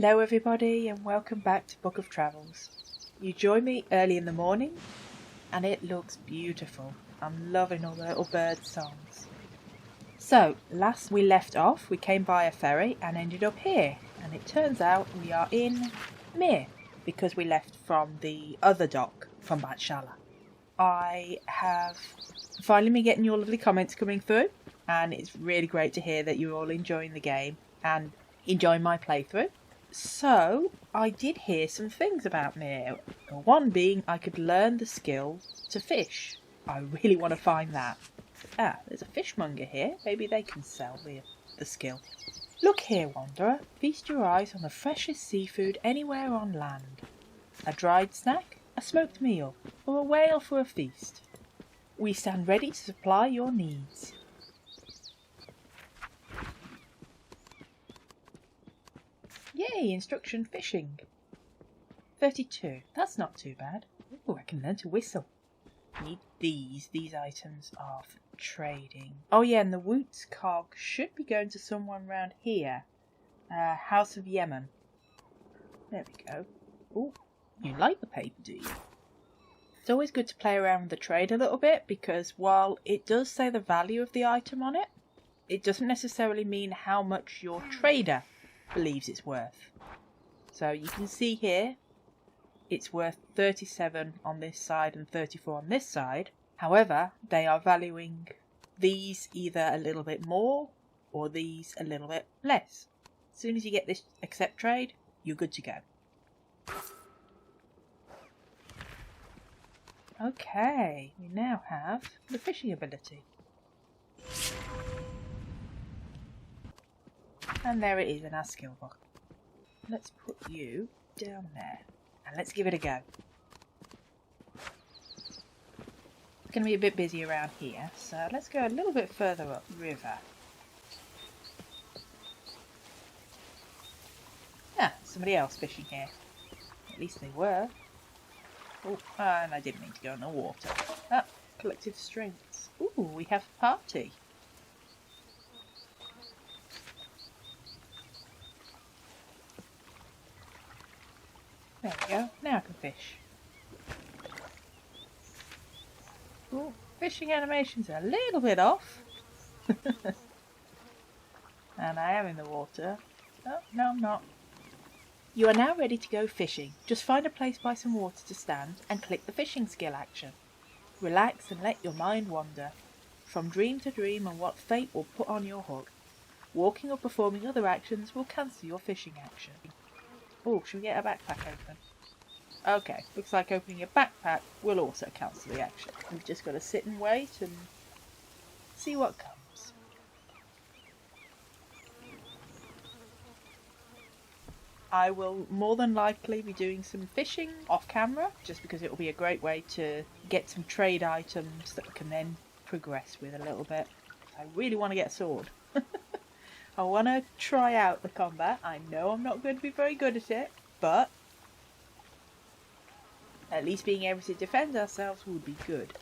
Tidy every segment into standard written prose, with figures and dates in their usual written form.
Hello everybody and welcome back to Book of Travels. You join me early in the morning and it looks beautiful. I'm loving all the little bird songs. So last we left off we came by a ferry and ended up here, and it turns out we are in Mir because we left from the other dock from Batshala. I have finally been getting your lovely comments coming through, and it's really great to hear that you're all enjoying the game and enjoying my playthrough. So I did hear some things about Mir. One being I could learn the skill to fish. I really want to find that. There's a fishmonger here. Maybe they can sell the skill. Look here, wanderer. Feast your eyes on the freshest seafood anywhere on land. A dried snack, a smoked meal, or a whale for a feast. We stand ready to supply your needs. Yay, instruction fishing. 32. That's not too bad. Ooh, I can learn to whistle. Need these. These items are for trading. Oh yeah, and the Woots cog should be going to someone round here. House of Yemen. There we go. Ooh, you like the paper, do you? It's always good to play around with the trade a little bit, because while it does say the value of the item on it, it doesn't necessarily mean how much your trader believes it's worth. So you can see here it's worth 37 on this side and 34 on this side. However, they are valuing these either a little bit more or these a little bit less. As soon as you get this accept trade, you're good to go. Okay, we now have the fishing ability. And there it is in our skill book. Let's put you down there and let's give it a go. It's going to be a bit busy around here, so let's go a little bit further up river. Somebody else fishing here. At least they were. Oh, and I didn't mean to go in the water. Collective strengths. Ooh, we have a party. There we go. Now I can fish. Ooh, fishing animations are a little bit off. And I am in the water. Oh, no I'm not. You are now ready to go fishing. Just find a place by some water to stand and click the fishing skill action. Relax and let your mind wander from dream to dream on what fate will put on your hook. Walking or performing other actions will cancel your fishing action. Oh, should we get a backpack open? Okay, looks like opening a backpack will also cancel the action. We've just got to sit and wait and see what comes. I will more than likely be doing some fishing off camera, just because it will be a great way to get some trade items that we can then progress with a little bit. I really want to get a sword. I want to try out the combat. I know I'm not going to be very good at it, but at least being able to defend ourselves would be good.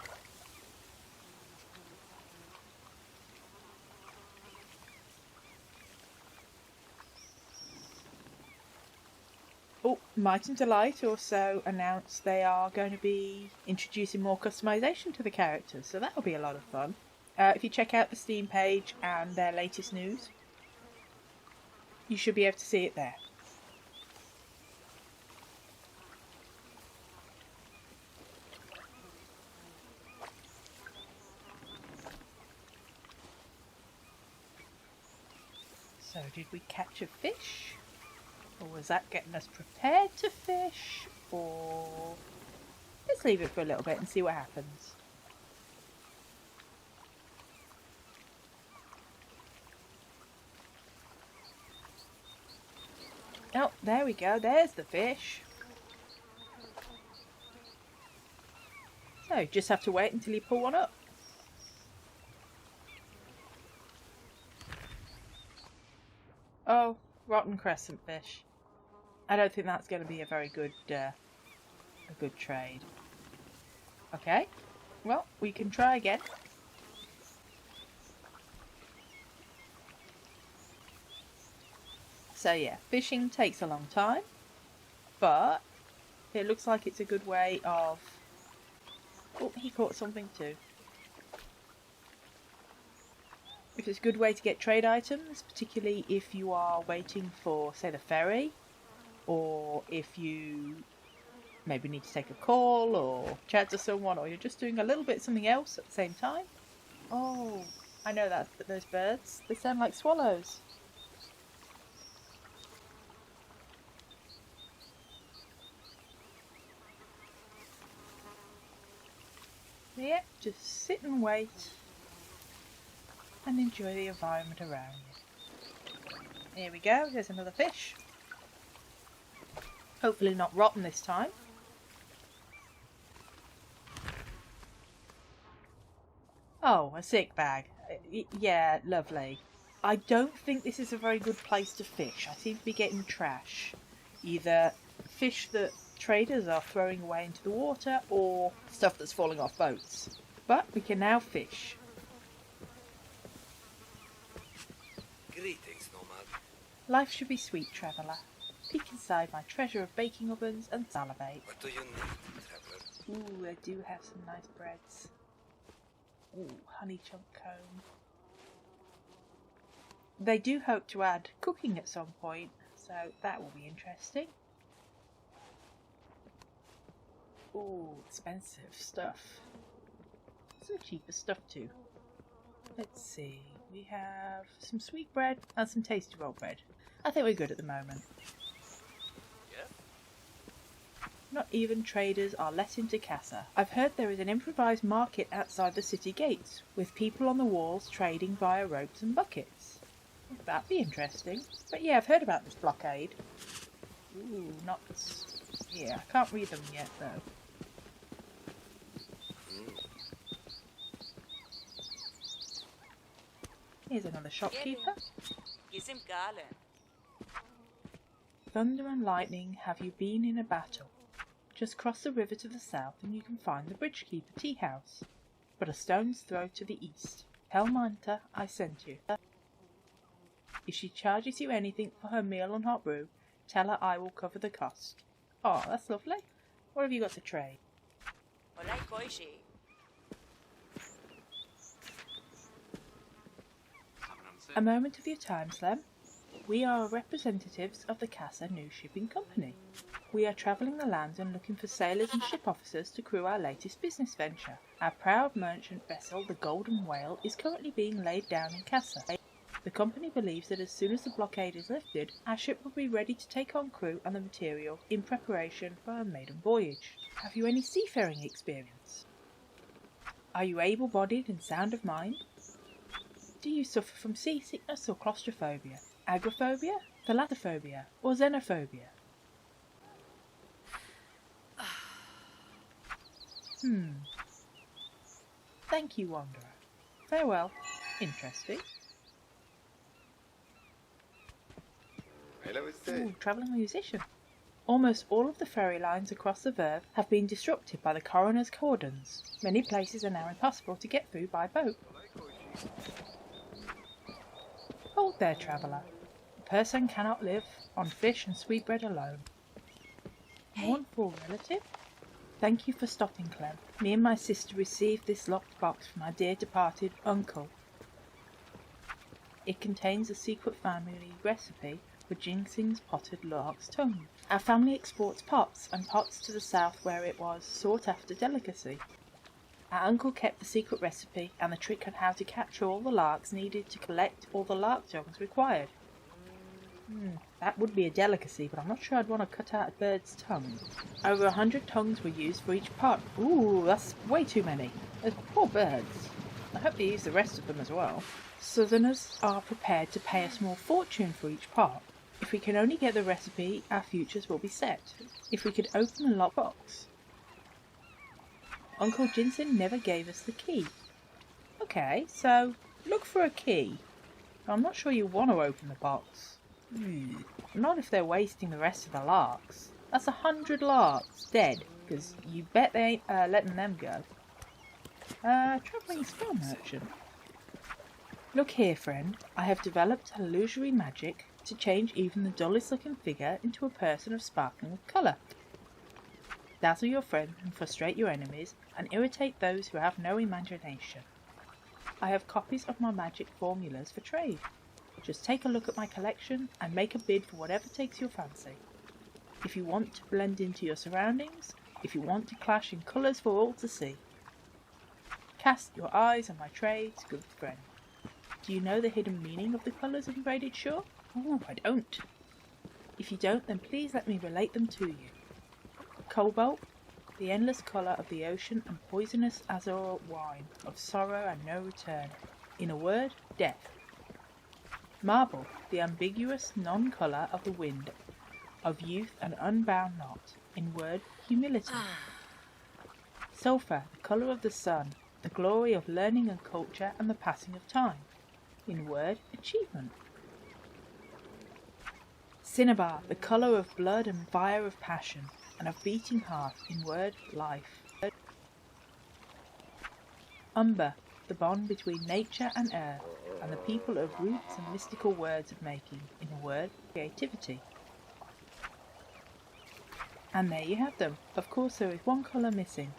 Oh, Might and Delight also announced they are going to be introducing more customization to the characters, so that'll be a lot of fun. If you check out the Steam page and their latest news, you should be able to see it there. So did we catch a fish? Or was that getting us prepared to fish? Or let's leave it for a little bit and see what happens. Oh, there we go. There's the fish. So you just have to wait until you pull one up. Oh, rotten crescent fish. I don't think that's going to be a very good, trade. Okay, well, we can try again. So yeah, fishing takes a long time, but it looks like it's a good way of... Oh, he caught something too. If it's a good way to get trade items, particularly if you are waiting for, say, the ferry, or if you maybe need to take a call or chat to someone, or you're just doing a little bit something else at the same time. Oh, I know that, but those birds, they sound like swallows. Yeah, just sit and wait and enjoy the environment around you. Here we go, there's another fish. Hopefully not rotten this time. Oh, a sick bag. Yeah, lovely. I don't think this is a very good place to fish. I seem to be getting trash. Either fish that traders are throwing away into the water or stuff that's falling off boats. But we can now fish. Greetings, Nomad. Life should be sweet, traveller. Peek inside my treasure of baking ovens and salivate. What do you need, traveler? Ooh, I do have some nice breads. Ooh, honey chunk comb. They do hope to add cooking at some point, so that will be interesting. Ooh, expensive stuff. Some cheaper stuff too. Let's see, we have some sweet bread and some tasty roll bread. I think we're good at the moment. Not even traders are let into Casa. I've heard there is an improvised market outside the city gates, with people on the walls trading via ropes and buckets. That'd be interesting. But yeah, I've heard about this blockade. Ooh, nuts. Yeah, I can't read them yet though. Here's another shopkeeper. Thunder and lightning, have you been in a battle? Just cross the river to the south and you can find the Bridgekeeper tea house, but a stone's throw to the east. Tell Manta I sent you. If she charges you anything for her meal and hot brew, tell her I will cover the cost. Oh, that's lovely. What have you got to trade? A moment of your time, Slem. We are representatives of the Casa New Shipping Company. We are travelling the lands and looking for sailors and ship officers to crew our latest business venture. Our proud merchant vessel, the Golden Whale, is currently being laid down in Casa. The company believes that as soon as the blockade is lifted, our ship will be ready to take on crew and the material in preparation for a maiden voyage. Have you any seafaring experience? Are you able-bodied and sound of mind? Do you suffer from seasickness or claustrophobia, agoraphobia, thalassophobia, or xenophobia? Thank you, Wanderer. Farewell. Interesting. Ooh, travelling musician. Almost all of the ferry lines across the Verve have been disrupted by the coroner's cordons. Many places are now impossible to get through by boat. Hold there, traveller. A person cannot live on fish and sweetbread alone. Mournful relative? Thank you for stopping, Clem. Me and my sister received this locked box from our dear departed uncle. It contains a secret family recipe for Ginseng's potted lark's tongue. Our family exports pots and pots to the south where it was sought after delicacy. Our uncle kept the secret recipe and the trick on how to capture all the larks needed to collect all the lark tongues required. That would be a delicacy, but I'm not sure I'd want to cut out a bird's tongue. Over 100 tongues were used for each pot. Ooh, that's way too many. Those poor birds. I hope they use the rest of them as well. Southerners are prepared to pay a small fortune for each pot. If we can only get the recipe, our futures will be set. If we could open the lockbox. Uncle Ginseng never gave us the key. Okay, so look for a key. I'm not sure you want to open the box. Not if they're wasting the rest of the larks. That's 100 larks dead, because you bet they ain't letting them go. Travelling spell merchant. Look here, friend. I have developed illusory magic to change even the dullest looking figure into a person of sparkling colour. Dazzle your friends and frustrate your enemies, and irritate those who have no imagination. I have copies of my magic formulas for trade. Just take a look at my collection and make a bid for whatever takes your fancy. If you want to blend into your surroundings, if you want to clash in colours for all to see. Cast your eyes on my trades, good friend. Do you know the hidden meaning of the colours in braided shore? Oh, I don't. If you don't, then please let me relate them to you. Cobalt, the endless colour of the ocean and poisonous azure wine, of sorrow and no return. In a word, death. Marble, the ambiguous non-colour of the wind, of youth and unbound knot. In word, humility. Sulphur, the colour of the sun, the glory of learning and culture and the passing of time. In word, achievement. Cinnabar, the colour of blood and fire of passion, and of beating heart. In word, life. Umber, the bond between nature and earth, and the people of roots and mystical words of making. In a word, creativity. And there you have them. Of course there is one colour missing.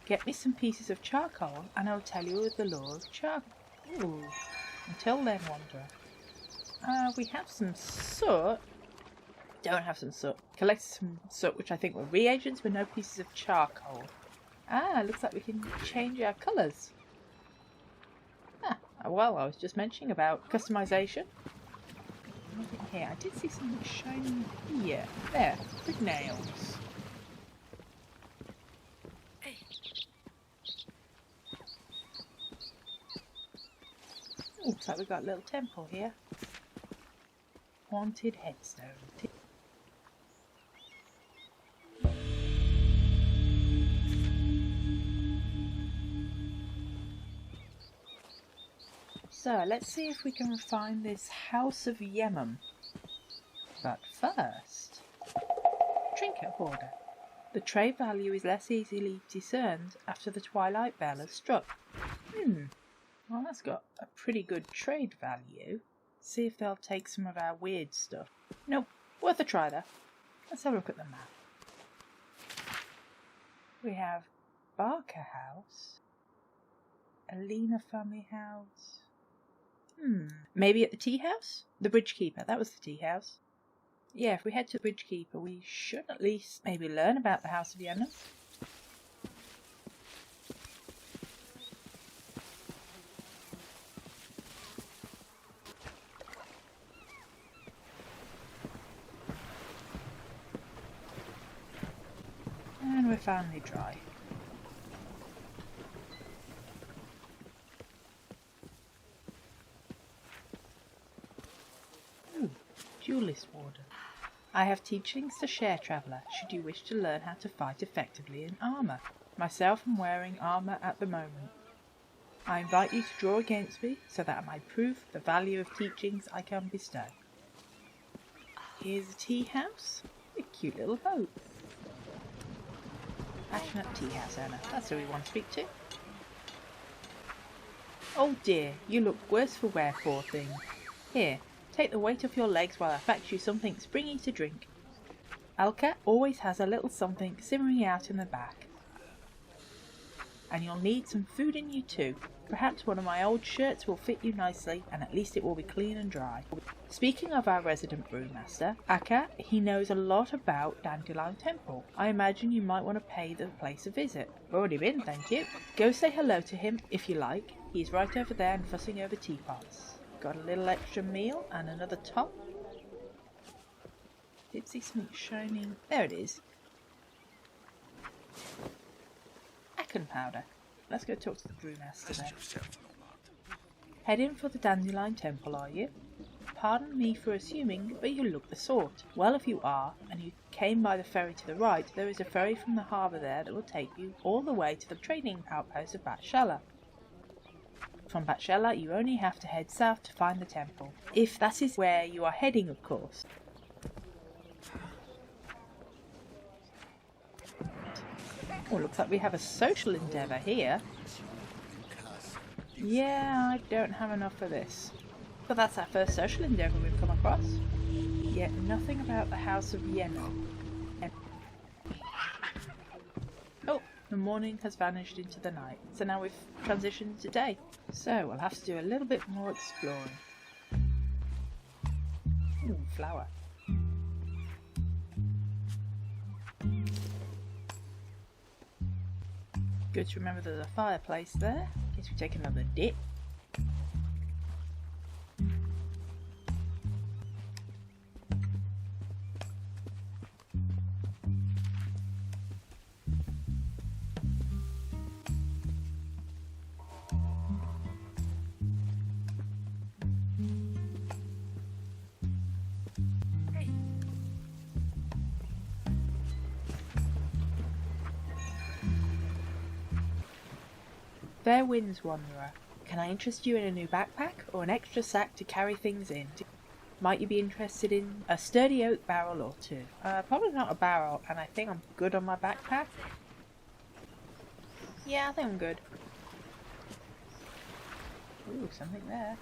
Get me some pieces of charcoal and I'll tell you the law of charcoal. Ooh. Until then, wanderer. We have some soot. Don't have some soot. Collected some soot, which I think were reagents, but no pieces of charcoal. Looks like we can change our colours. Well, I was just mentioning about customisation. Nothing here. I did see something shining here. There, big nails. Looks like we've got a little temple here. Haunted headstone. So let's see if we can find this House of Yemem. But first, trinket hoarder. The trade value is less easily discerned after the twilight bell has struck. Well, that's got a pretty good trade value. See if they'll take some of our weird stuff. Nope, worth a try though. Let's have a look at the map. We have Barker House, Alina family house. Maybe at the tea house? The Bridge Keeper, that was the tea house. Yeah, if we head to the Bridge Keeper, we should at least maybe learn about the House of Yemem. And we're finally dry. Duelist Warden. I have teachings to share, traveller, should you wish to learn how to fight effectively in armour. Myself am wearing armour at the moment. I invite you to draw against me, so that I may prove the value of teachings I can bestow. Here's a tea house. A cute little boat. Passionate tea house owner. That's who we want to speak to. Oh dear, you look worse for wear, poor thing. Here, take the weight off your legs while I fetch you something springy to drink. Alka always has a little something simmering out in the back. And you'll need some food in you too. Perhaps one of my old shirts will fit you nicely, and at least it will be clean and dry. Speaking of our resident brewmaster, Akka, he knows a lot about Dandelion Temple. I imagine you might want to pay the place a visit. Already been, thank you. Go say hello to him if you like. He's right over there and fussing over teapots. Got a little extra meal and another top. Did see something shining. There it is. Acken powder. Let's go talk to the brewmaster then. Heading for the Dandelion Temple, are you? Pardon me for assuming, but you look the sort. Well, if you are, and you came by the ferry to the right, there is a ferry from the harbour there that will take you all the way to the trading outpost of Batshella. From Batshella, you only have to head south to find the temple. If that is where you are heading, of course. Oh, looks like we have a social endeavour here. Yeah, I don't have enough for this. But that's our first social endeavour we've come across. Yet nothing about the House of Yellow. Oh, the morning has vanished into the night, so now we've transitioned to day. So we'll have to do a little bit more exploring. Ooh, flower. Good to remember there's a fireplace there, in case we take another dip. Fair winds, wanderer. Can I interest you in a new backpack or an extra sack to carry things in? Might you be interested in a sturdy oak barrel or two? Probably not a barrel, and I think I'm good on my backpack. Yeah, I think I'm good. Ooh, something there.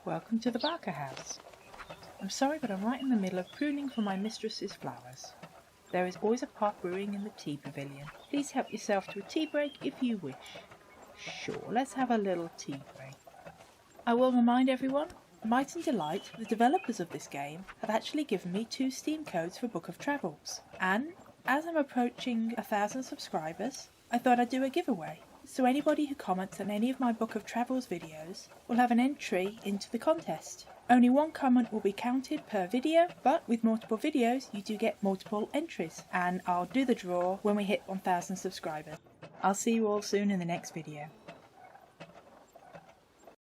Welcome to the Barker house. I'm sorry, but I'm right in the middle of pruning for my mistress's flowers. There is always a pot brewing in the tea pavilion. Please help yourself to a tea break if you wish. Sure, let's have a little tea break. I will remind everyone, Might and Delight, the developers of this game, have actually given me 2 Steam codes for Book of Travels. And, as I'm approaching 1,000 subscribers, I thought I'd do a giveaway. So anybody who comments on any of my Book of Travels videos will have an entry into the contest. Only 1 comment will be counted per video, but with multiple videos you do get multiple entries, and I'll do the draw when we hit 1,000 subscribers. I'll see you all soon in the next video.